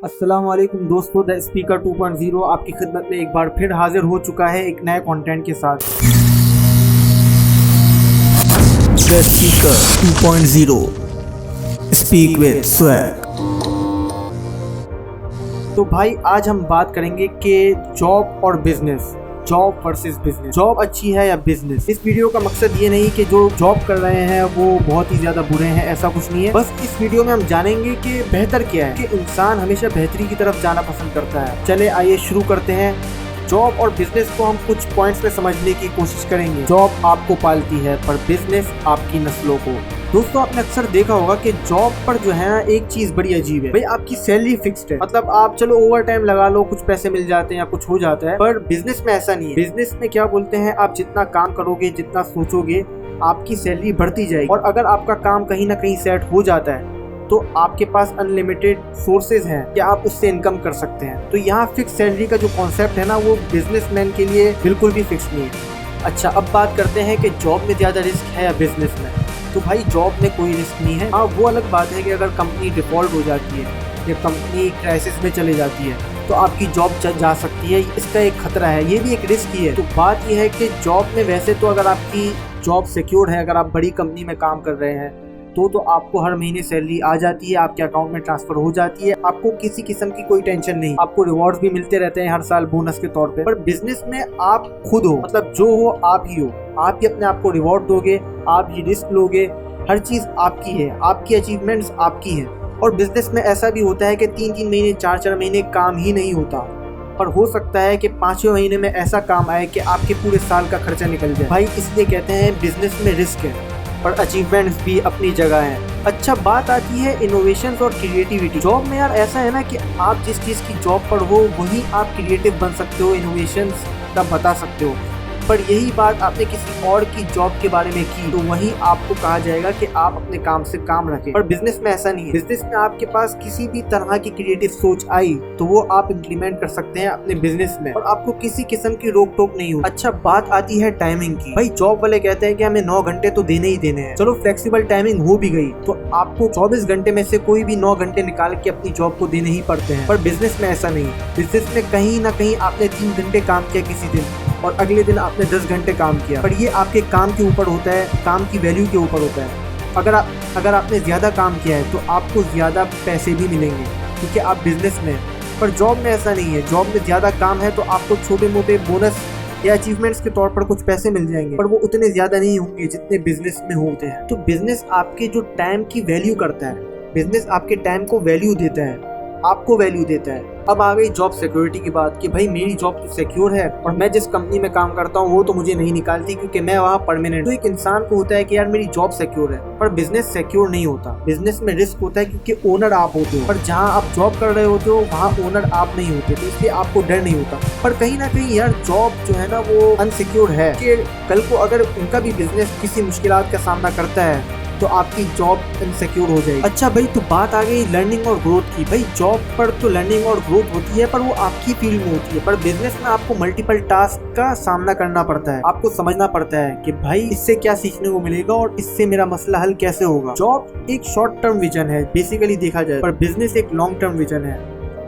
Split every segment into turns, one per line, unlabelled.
अस्सलाम वालेकुम दोस्तों, द स्पीकर 2.0 आपकी खिदमत में एक बार फिर हाजिर हो चुका है एक नए कंटेंट के साथ।
The speaker 2.0 speak with swag.
तो भाई आज हम बात करेंगे कि जॉब और business, job versus business, job अच्छी है या बिजनेस। इस वीडियो का मकसद ये नहीं कि जो जॉब कर रहे हैं वो बहुत ही ज्यादा बुरे हैं, ऐसा कुछ नहीं है। बस इस वीडियो में हम जानेंगे कि बेहतर क्या है, कि इंसान हमेशा बेहतरी की तरफ जाना पसंद करता है। चले आइए शुरू करते हैं। जॉब और बिजनेस को हम कुछ पॉइंट्स में समझने की कोशिश करेंगे। जॉब आपको पालती है पर बिजनेस आपकी नस्लों को। दोस्तों आपने अक्सर देखा होगा कि जॉब पर जो है ना एक चीज बड़ी अजीब है भाई, आपकी सैलरी फिक्स्ड है। मतलब आप चलो ओवर टाइम लगा लो, कुछ पैसे मिल जाते हैं या कुछ हो जाता है, पर बिजनेस में ऐसा नहीं है। बिजनेस में क्या बोलते हैं, आप जितना काम करोगे, जितना सोचोगे, आपकी सैलरी बढ़ती जाएगी। और अगर आपका काम कहीं ना कहीं सेट हो जाता है तो आपके पास अनलिमिटेड सोर्सेज हैं कि आप उससे इनकम कर सकते हैं। तो यहाँ फिक्स सैलरी का जो कॉन्सेप्ट है ना, वो बिजनेसमैन के लिए बिल्कुल भी फिक्स नहीं है। अच्छा, अब बात करते हैं कि जॉब में ज्यादा रिस्क है या बिजनेस में। तो भाई जॉब में कोई रिस्क नहीं है। हाँ, वो अलग बात है कि अगर कंपनी डिफॉल्ट हो जाती है या कंपनी क्राइसिस में चली जाती है तो आपकी जॉब जा सकती है, इसका एक खतरा है, ये भी एक रिस्क ही है। तो बात यह है कि जॉब में वैसे तो अगर आपकी जॉब सिक्योर है, अगर आप बड़ी कंपनी में काम कर रहे हैं तो आपको हर महीने सैलरी आ जाती है, आपके अकाउंट में ट्रांसफर हो जाती है, आपको किसी किस्म की कोई टेंशन नहीं, आपको रिवॉर्ड्स भी मिलते रहते हैं हर साल बोनस के तौर पे। पर बिजनेस में आप खुद हो, मतलब जो हो आप ही हो, आप ही अपने आप को रिवॉर्ड दोगे, आप ही रिस्क लोगे, हर चीज आपकी है, आपकी अचीवमेंट्स आपकी है। और बिजनेस में ऐसा भी होता है कि 3-3 महीने 4-4 महीने काम ही नहीं होता, पर हो सकता है कि 5वें महीने में ऐसा काम आए कि आपके पूरे साल का खर्चा निकल जाए। भाई इसलिए कहते हैं बिजनेस में रिस्क है पर अचीवमेंट्स भी अपनी जगह हैं। अच्छा, बात आती है इनोवेशंस और क्रिएटिविटी। जॉब में यार ऐसा है ना कि आप जिस चीज़ की जॉब पर हो वही आप क्रिएटिव बन सकते हो, इनोवेशंस का बता सकते हो। पर यही बात आपने किसी और की जॉब के बारे में की तो वही आपको कहा जाएगा कि आप अपने काम से काम रखें। पर बिजनेस में ऐसा नहीं है। बिजनेस में आपके पास किसी भी तरह की क्रिएटिव सोच आई तो वो आप इम्प्लीमेंट कर सकते हैं अपने बिजनेस में और आपको किसी किस्म की रोक टोक नहीं होगी। अच्छा, बात आती है टाइमिंग की। भाई जॉब वाले कहते हैं कि हमें 9 घंटे तो देने ही देने हैं। चलो फ्लेक्सिबल टाइमिंग हो भी गई तो आपको 24 घंटे में से कोई भी 9 घंटे निकाल के अपनी जॉब को देने ही पड़ते हैं। पर बिजनेस में ऐसा नहीं है। बिजनेस में कहीं ना कहीं आपने 3 घंटे काम किया किसी दिन और अगले दिन आपने 10 घंटे काम किया, पर ये आपके काम के ऊपर होता है, काम की वैल्यू के ऊपर होता है। अगर आपने ज़्यादा काम किया है तो आपको ज़्यादा पैसे भी मिलेंगे क्योंकि आप बिजनेस में हैं। पर जॉब में ऐसा नहीं है। जॉब में ज़्यादा काम है तो आपको छोटे मोटे बोनस या अचीवमेंट्स के तौर पर कुछ पैसे मिल जाएंगे, पर वो उतने ज़्यादा नहीं होंगे जितने बिजनेस में होते हैं। तो बिजनेस आपके जो टाइम की वैल्यू करता है, बिजनेस आपके टाइम को वैल्यू देता है, आपको वैल्यू देता है। अब आ गई जॉब सिक्योरिटी की बात कि भाई मेरी जॉब तो सिक्योर है और मैं जिस कंपनी में काम करता हूँ वो तो मुझे नहीं निकालती क्योंकि मैं वहाँ परमानेंट। तो एक इंसान को होता है कि यार मेरी जॉब सिक्योर है, पर बिजनेस सिक्योर नहीं होता। बिजनेस में रिस्क होता है क्योंकि ओनर आप होते हो, पर जहाँ आप जॉब कर रहे होते हो वहाँ ओनर आप नहीं होते, तो इसलिए आपको डर नहीं होता। पर कहीं ना कहीं यार जॉब जो है ना वो अनसिक्योर है कि कल को अगर उनका भी बिजनेस किसी मुश्किलात का सामना करता है तो आपकी जॉब इनसिक्योर हो जाएगी। अच्छा भाई, तो बात आ गई लर्निंग और ग्रोथ की। भाई जॉब पर तो लर्निंग और ग्रोथ होती है पर वो आपकी फील्ड में होती है, पर बिजनेस में आपको मल्टीपल टास्क का सामना करना पड़ता है। आपको समझना पड़ता है कि भाई इससे क्या सीखने को मिलेगा और इससे मेरा मसला हल कैसे होगा। जॉब एक शॉर्ट टर्म विजन है बेसिकली देखा जाए, पर बिजनेस एक लॉन्ग टर्म विजन है।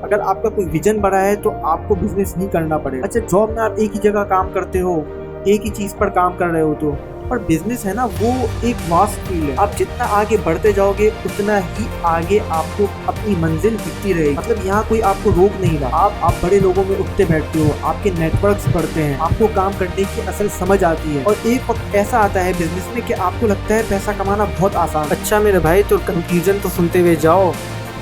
अगर आपका कोई विजन बड़ा है तो आपको बिजनेस नहीं करना पड़ेगा। अच्छा, जॉब में आप एक ही जगह काम करते हो, एक ही चीज पर काम कर रहे हो तो, पर बिजनेस है ना वो एक वास्ट फील्ड है। आप जितना आगे बढ़ते जाओगे उतना ही आगे आपको अपनी मंजिल दिखती रहेगी। मतलब यहाँ कोई आपको रोक नहीं रहा। आप बड़े लोगों में उठते बैठते हो, आपके नेटवर्क्स बढ़ते हैं, आपको काम करने की असल समझ आती है। और एक वक्त ऐसा आता है बिजनेस में कि आपको लगता है पैसा कमाना बहुत आसान। अच्छा मेरे भाई, तो कंक्लूजन तो सुनते हुए जाओ।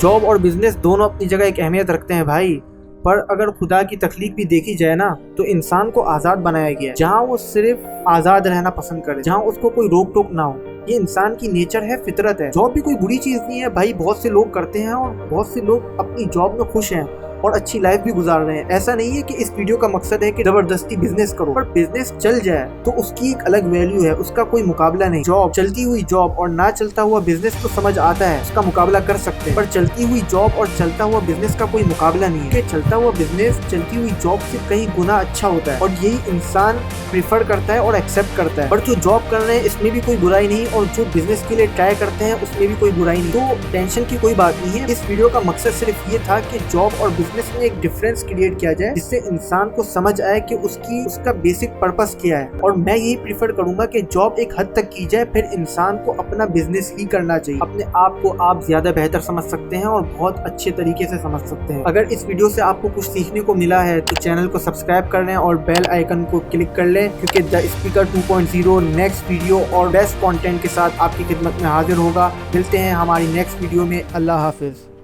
जॉब और बिजनेस दोनों अपनी जगह एक अहमियत रखते हैं भाई, पर अगर खुदा की तख्लीक भी देखी जाए ना तो इंसान को आज़ाद बनाया गया है, जहाँ वो सिर्फ आज़ाद रहना पसंद करे, जहाँ उसको कोई रोक टोक ना हो। ये इंसान की नेचर है, फितरत है। जॉब भी कोई बुरी चीज़ नहीं है भाई, बहुत से लोग करते हैं और बहुत से लोग अपनी जॉब में खुश हैं। और अच्छी लाइफ भी गुजार रहे हैं। ऐसा नहीं है कि इस वीडियो का मकसद है कि जबरदस्ती बिजनेस करो, पर बिजनेस चल जाए तो उसकी एक अलग वैल्यू है, उसका कोई मुकाबला नहीं। जॉब, चलती हुई जॉब और ना चलता हुआ बिजनेस तो समझ आता है, उसका मुकाबला कर सकते हैं, पर चलती हुई जॉब और चलता हुआ बिजनेस का कोई मुकाबला नहीं है। चलता हुआ बिजनेस चलती हुई जॉब से कहीं गुना अच्छा होता है और यही इंसान प्रिफर करता है और एक्सेप्ट करता है। पर जो जॉब कर रहे हैं इसमें भी कोई बुराई नहीं और जो बिजनेस के लिए ट्राई करते हैं उसमें भी कोई बुराई नहीं, तो टेंशन की कोई बात नहीं है। इस वीडियो का मकसद सिर्फ ये था कि जॉब और बिजनेस में एक डिफरेंस क्रिएट किया जाए, जिससे इंसान को समझ आए कि उसका बेसिक पर्पस क्या है। और मैं यही प्रीफर करूंगा कि जॉब एक हद तक की जाए, फिर इंसान को अपना बिजनेस ही करना चाहिए। अपने आप को आप ज्यादा बेहतर समझ सकते हैं और बहुत अच्छे तरीके से समझ सकते हैं। अगर इस वीडियो से आपको कुछ सीखने को मिला है तो चैनल को सब्सक्राइब कर लें और बेल आइकन को क्लिक कर लें, क्योंकि द स्पीकर 2.0 नेक्स्ट वीडियो और बेस्ट कंटेंट के साथ आपकी खिदमत में हाजिर होगा। मिलते हैं हमारी नेक्स्ट वीडियो में। अल्लाह हाफिज।